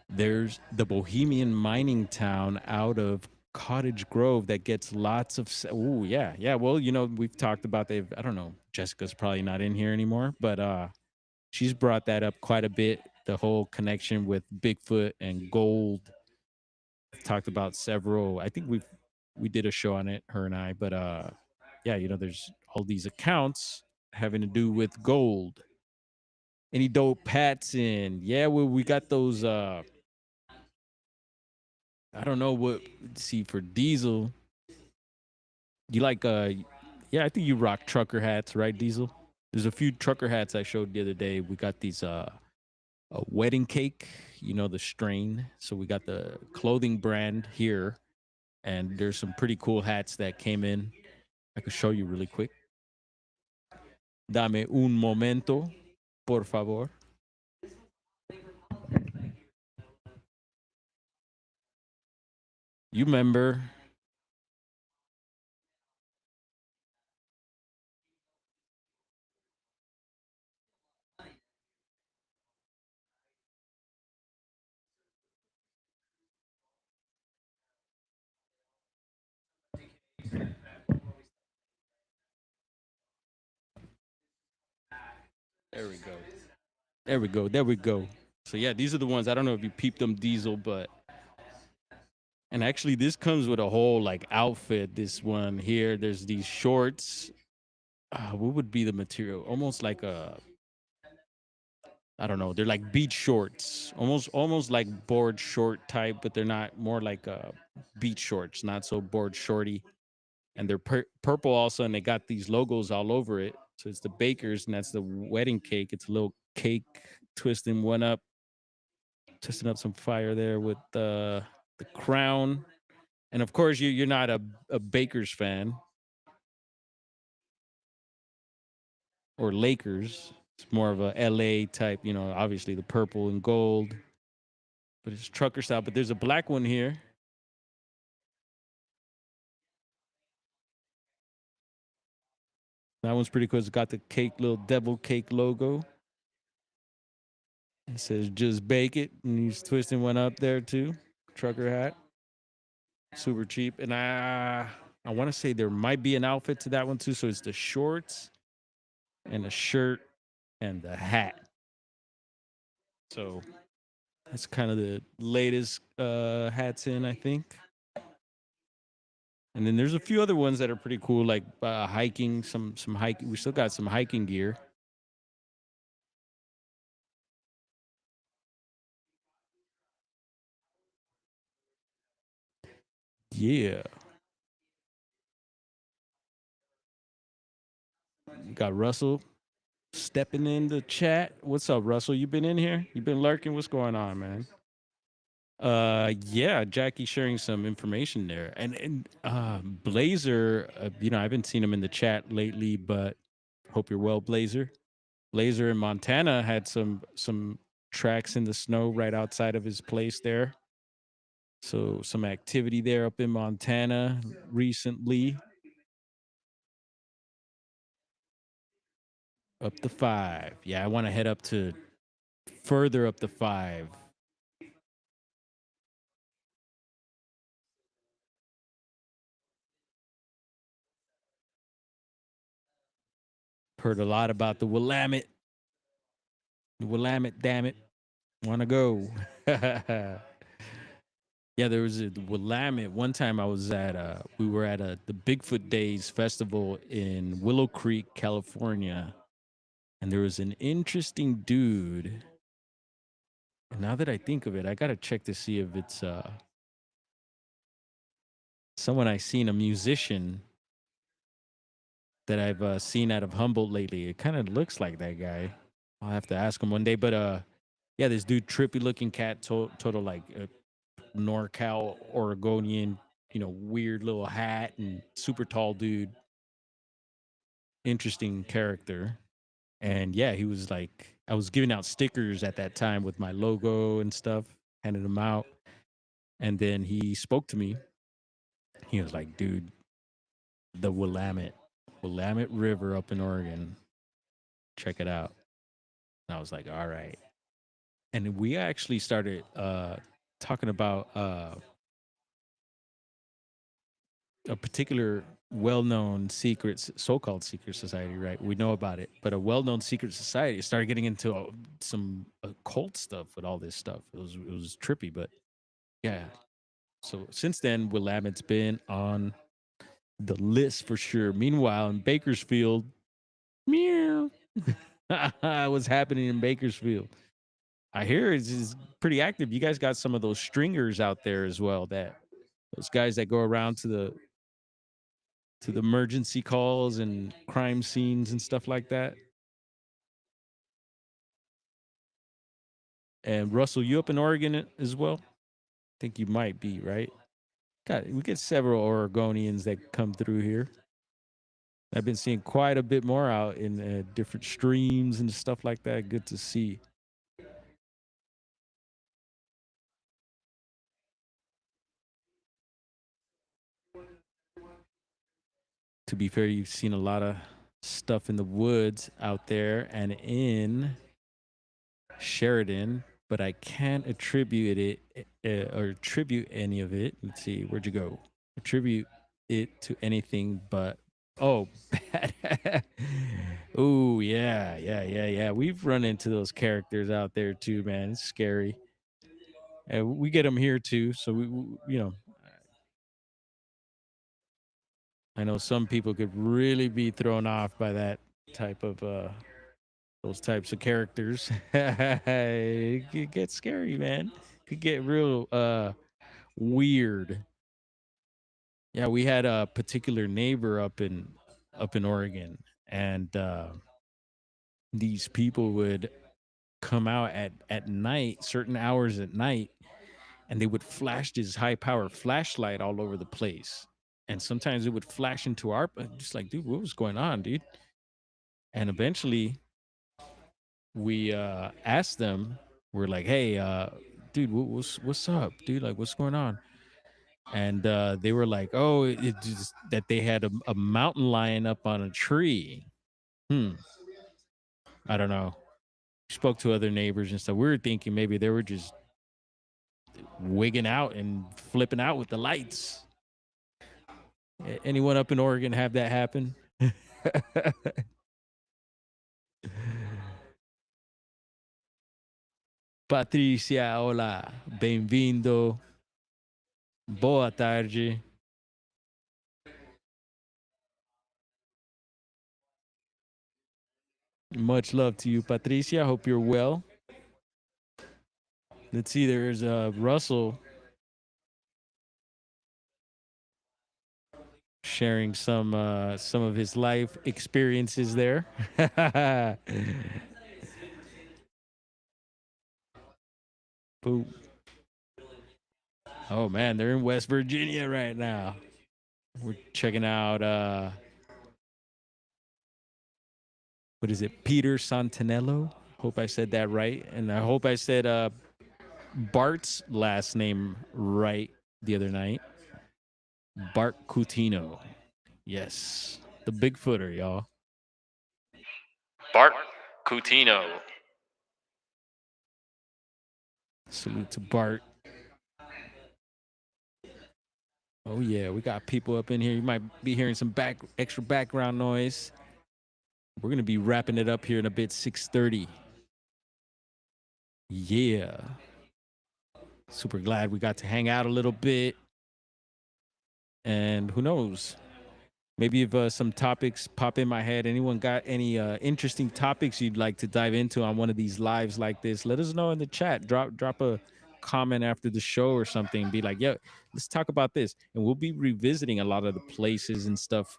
There's the Bohemian mining town out of Cottage Grove that gets lots of. Oh yeah, yeah. Well, we've talked about they've. I don't know. Jessica's probably not in here anymore, but she's brought that up quite a bit. The whole connection with Bigfoot and gold. Talked about several. I think we did a show on it, her and I. But yeah, there's all these accounts having to do with gold. Any dope hats in? Yeah, well, we got those. I don't know what. See, for Diesel, you like yeah, I think you rock trucker hats, right, Diesel? There's a few trucker hats I showed the other day. We got these a wedding cake, the strain. So we got the clothing brand here, and there's some pretty cool hats that came in. I could show you really quick. Dame un momento, por favor. You remember? There we go. There we go. There we go. So yeah, these are the ones. I don't know if you peeped them, Diesel, but and actually this comes with a whole like outfit. This one here. There's these shorts. What would be the material? Almost like a, I don't know. They're like beach shorts, almost like board short type, but they're not. More like beach shorts, not so board shorty. And they're purple also, and they got these logos all over it. So it's the bakers, and that's the wedding cake. It's a little cake twisting one up, twisting up some fire there with the crown. And of course, you're not a Bakers fan or Lakers. It's more of a LA type, obviously the purple and gold. but it's trucker style. But there's a black one here. That one's pretty cool. It's got the cake, little devil cake logo. It says just bake it. And he's twisting one up there too. Trucker hat. Super cheap. And I want to say there might be an outfit to that one too. So it's the shorts and the shirt and the hat. So that's kind of the latest hats in, I think. And then there's a few other ones that are pretty cool, like hiking, some hiking. We still got some hiking gear. Yeah. Got Russell stepping in the chat. What's up, Russell? You been in here? You been lurking? What's going on, man? Yeah, Jackie sharing some information there. And Blazer, I haven't seen him in the chat lately, but hope you're well, Blazer. Blazer in Montana had some tracks in the snow right outside of his place there. So some activity there up in Montana recently. Up the 5. Yeah, I want to head up to further up the 5. Heard a lot about the Willamette. The Willamette, damn it. Want to go. Yeah, there was the Willamette. One time I was at we were at the Bigfoot Days festival in Willow Creek, California. And there was an interesting dude. And now that I think of it, I gotta check to see if it's someone I seen, a musician that I've seen out of Humboldt lately. It kind of looks like that guy. I'll have to ask him one day. But yeah, this dude, trippy looking cat, total like NorCal Oregonian, weird little hat and super tall dude. Interesting character. And yeah, he was like, I was giving out stickers at that time with my logo and stuff, handed them out. And then he spoke to me. He was like, dude, the Willamette River up in Oregon. Check it out. And I was like, all right. And we actually started talking about a particular well-known so-called secret society, right? We know about it, but a well-known secret society started getting into some occult stuff with all this stuff. It was trippy, but yeah. So since then, Willamette's been on the list for sure. Meanwhile, in Bakersfield, meow, what's happening in Bakersfield? I hear it's pretty active. You guys got some of those stringers out there as well. Those guys that go around to the emergency calls and crime scenes and stuff like that. And Russell, you up in Oregon as well? I think you might be, right? We get several Oregonians that come through here. I've been seeing quite a bit more out in different streams and stuff like that. Good to see. To be fair, you've seen a lot of stuff in the woods out there and in Sheridan, but I can't attribute it or attribute any of it. Let's see, where'd you go? Attribute it to anything but bad. Oh yeah. We've run into those characters out there too, man. It's scary. And we get them here too. So I know some people could really be thrown off by that type of those types of characters. It could get scary, man. Could get real weird. Yeah, we had a particular neighbor up in Oregon, and these people would come out at night, certain hours at night, and they would flash this high power flashlight all over the place. And sometimes it would flash into our just like, dude, what was going on, dude? And eventually we asked them, we're like, hey, dude, what's up, dude? Like, what's going on? And they were like, oh, it just that they had a mountain lion up on a tree. Hmm. I don't know. Spoke to other neighbors and stuff. We were thinking maybe they were just wigging out and flipping out with the lights. Anyone up in Oregon have that happen? Patricia, hola, bem-vindo, boa tarde. Much love to you, Patricia. Hope you're well. Let's see. There's Russell sharing some of his life experiences there. Boop. Oh man, they're in West Virginia right now. We're checking out what is it? Peter Santinello. Hope I said that right. And I hope I said Bart's last name right the other night. Bart Cutino. Yes. The Bigfooter, y'all. Bart Cutino. Salute to Bart. Oh yeah, we got people up in here. You might be hearing some extra background noise. We're gonna be wrapping it up here in a bit. 6:30. Yeah. Super glad we got to hang out a little bit. And who knows? Maybe if some topics pop in my head, anyone got any interesting topics you'd like to dive into on one of these lives like this, let us know in the chat. Drop a comment after the show or something. Be like, yeah, let's talk about this. And we'll be revisiting a lot of the places and stuff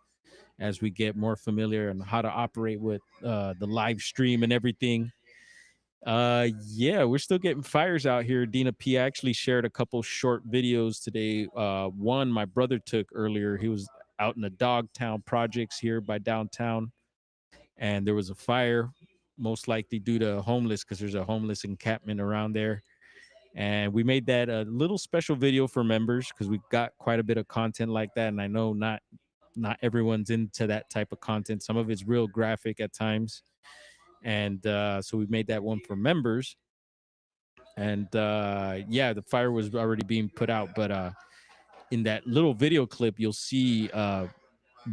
as we get more familiar on how to operate with the live stream and everything. Yeah, we're still getting fires out here. Dina P actually shared a couple short videos today. One my brother took earlier. He was out in the Dogtown projects here by downtown, and there was a fire, most likely due to homeless, because there's a homeless encampment around there. And we made that a little special video for members because we got quite a bit of content like that. And I know not everyone's into that type of content. Some of it's real graphic at times. And so we made that one for members. And yeah, the fire was already being put out. But in that little video clip, you'll see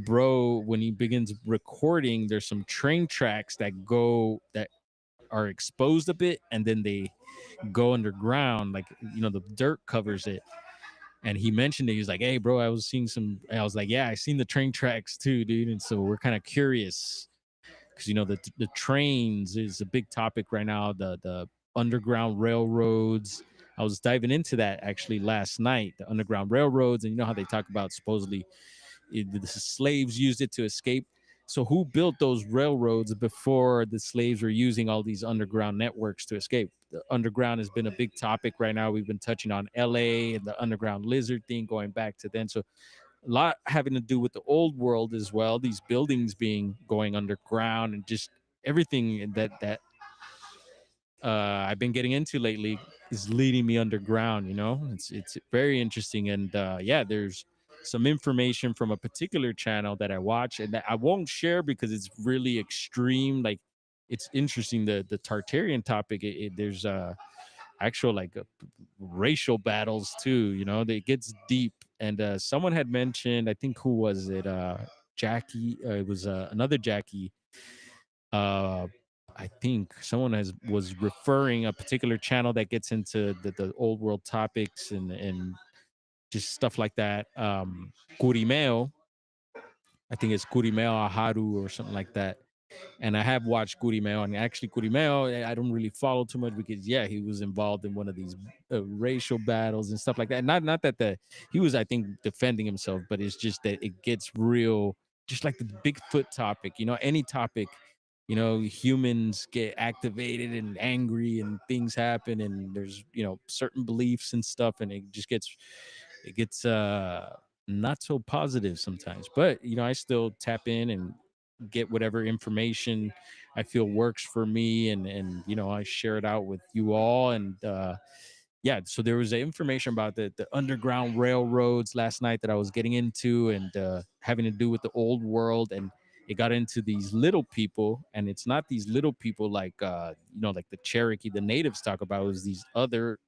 bro, when he begins recording, there's some train tracks that are exposed a bit, and then they go underground, like, you know, the dirt covers it. And he mentioned it. He was like, hey bro, I was seeing some. I was like, yeah, I seen the train tracks too, dude. And so we're kind of curious because, you know, the trains is a big topic right now, the underground railroads. I was diving into that actually last night, the underground railroads. And you know how they talk about supposedly the slaves used it to escape. So who built those railroads before the slaves were using all these underground networks to escape? The underground has been a big topic right now. We've been touching on LA and the underground lizard thing going back to then. So a lot having to do with the old world as well, these buildings being going underground, and just everything that I've been getting into lately is leading me underground. You know, it's very interesting. And yeah, there's some information from a particular channel that I watch and that I won't share because it's really extreme. Like, it's interesting, the Tartarian topic. There's actual like racial battles too. You know, it gets deep. And someone had mentioned, I think, who was it? Jackie. It was another Jackie. Uh, I think someone was referring a particular channel that gets into the old world topics and just stuff like that. Curimeo, I think it's Curimeo Aharu or something like that. And I have watched Curimeo, and actually Curimeo, I don't really follow too much because yeah, he was involved in one of these racial battles and stuff like that. Not that he was, I think, defending himself, but it's just that it gets real, just like the Bigfoot topic. You know, any topic, you know, humans get activated and angry, and things happen, and there's, you know, certain beliefs and stuff, and it gets not so positive sometimes. But you know, I still tap in and get whatever information I feel works for me, and you know, I share it out with you all. And yeah, so there was information about the underground railroads last night that I was getting into, and having to do with the old world, and it got into these little people, and it's not these little people like like the Cherokee, the natives talk about. It was these other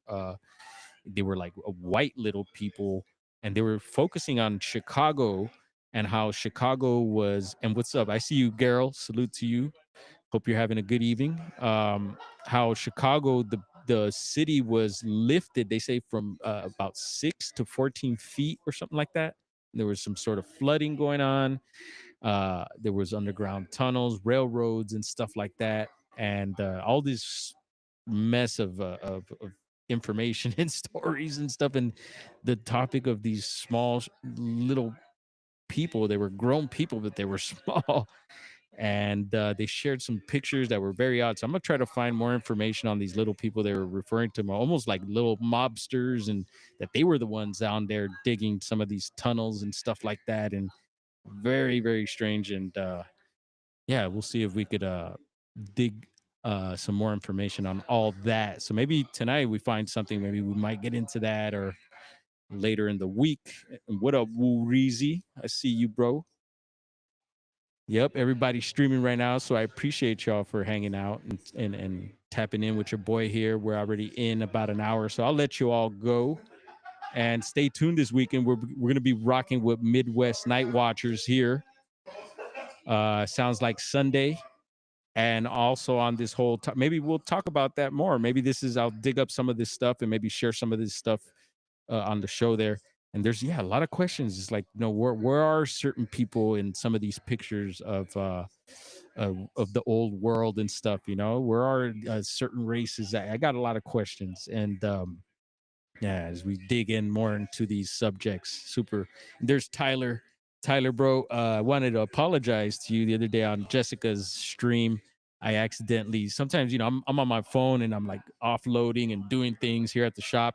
they were like white little people, and they were focusing on Chicago and how Chicago was. And what's up? I see you, Gerald. Salute to you. Hope you're having a good evening. How Chicago, the city was lifted, they say, from about 6 to 14 feet or something like that. There was some sort of flooding going on. There was underground tunnels, railroads, and stuff like that, and all this mess of information and stories and stuff. And the topic of these small little people, they were grown people, but they were small, and they shared some pictures that were very odd. So I'm gonna try to find more information on these little people. They were referring to them almost like little mobsters, and that they were the ones down there digging some of these tunnels and stuff like that. And very, very strange. And yeah, we'll see if we could dig some more information on all that. So maybe tonight we find something. Maybe we might get into that, or later in the week. And what up, Woo Reezy? I see you, bro. Yep, everybody's streaming right now, so I appreciate y'all for hanging out and tapping in with your boy here. We're already in about an hour, so I'll let you all go and stay tuned this weekend. We're gonna be rocking with Midwest Night Watchers here. Sounds like Sunday, and also on this whole maybe we'll talk about that more. Maybe this is I'll dig up some of this stuff and maybe share some of this stuff on the show there. And there's a lot of questions. It's like, where are certain people in some of these pictures of the old world and stuff? Where are certain races? I got a lot of questions, and yeah, as we dig in more into these subjects. Super. There's Tyler. Tyler, bro, I wanted to apologize to you the other day on Jessica's stream. I accidentally, sometimes, I'm on my phone and I'm like offloading and doing things here at the shop.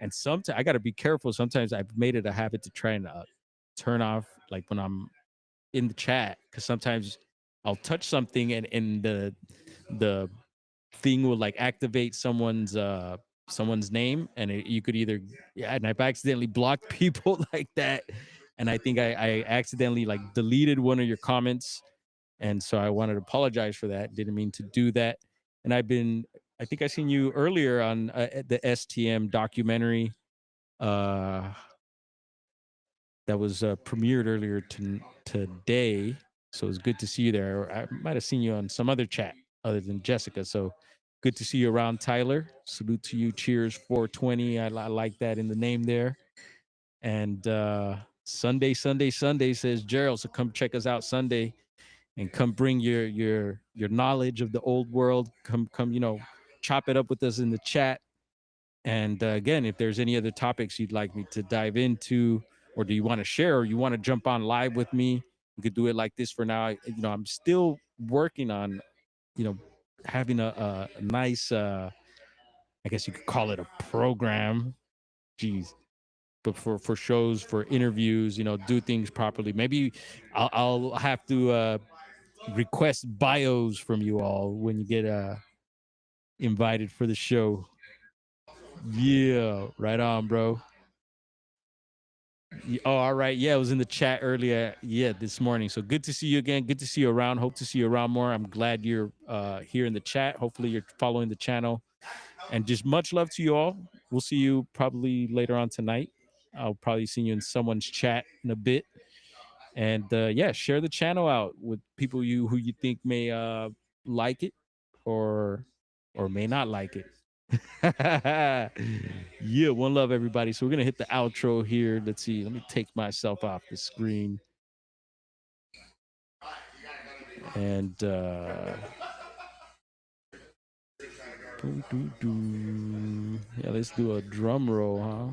And sometimes I got to be careful. Sometimes I've made it a habit to try and turn off, like when I'm in the chat, because sometimes I'll touch something, and the thing will like activate someone's name, and you could either, yeah, and I've accidentally blocked people like that. And I think I accidentally like deleted one of your comments, and so I wanted to apologize for that. Didn't mean to do that. And I think I seen you earlier on the STM documentary uh that was premiered earlier today. So it's good to see you there. I might have seen you on some other chat other than Jessica. So good to see you around, Tyler. Salute to you. Cheers 420. I like that in the name there. And Sunday, Sunday, Sunday, says Gerald. So come check us out Sunday, and come bring your knowledge of the old world. Come, chop it up with us in the chat. And again, if there's any other topics you'd like me to dive into, or do you want to share, or you want to jump on live with me, you could do it like this for now. I'm still working on, you know, having a nice, I guess you could call it a program. Geez. But for shows, for interviews, do things properly. Maybe I'll have to request bios from you all when you get invited for the show. Yeah, right on, bro. Oh, all right. Yeah, it was in the chat earlier. Yeah, this morning. So good to see you again. Good to see you around. Hope to see you around more. I'm glad you're here in the chat. Hopefully you're following the channel. And just much love to you all. We'll see you probably later on tonight. I'll probably see you in someone's chat in a bit. And yeah, share the channel out with people who you think may like it, or may not like it. Yeah, one love, everybody. So we're gonna hit the outro here. Let's see. Let me take myself off the screen. And yeah, let's do a drum roll, huh?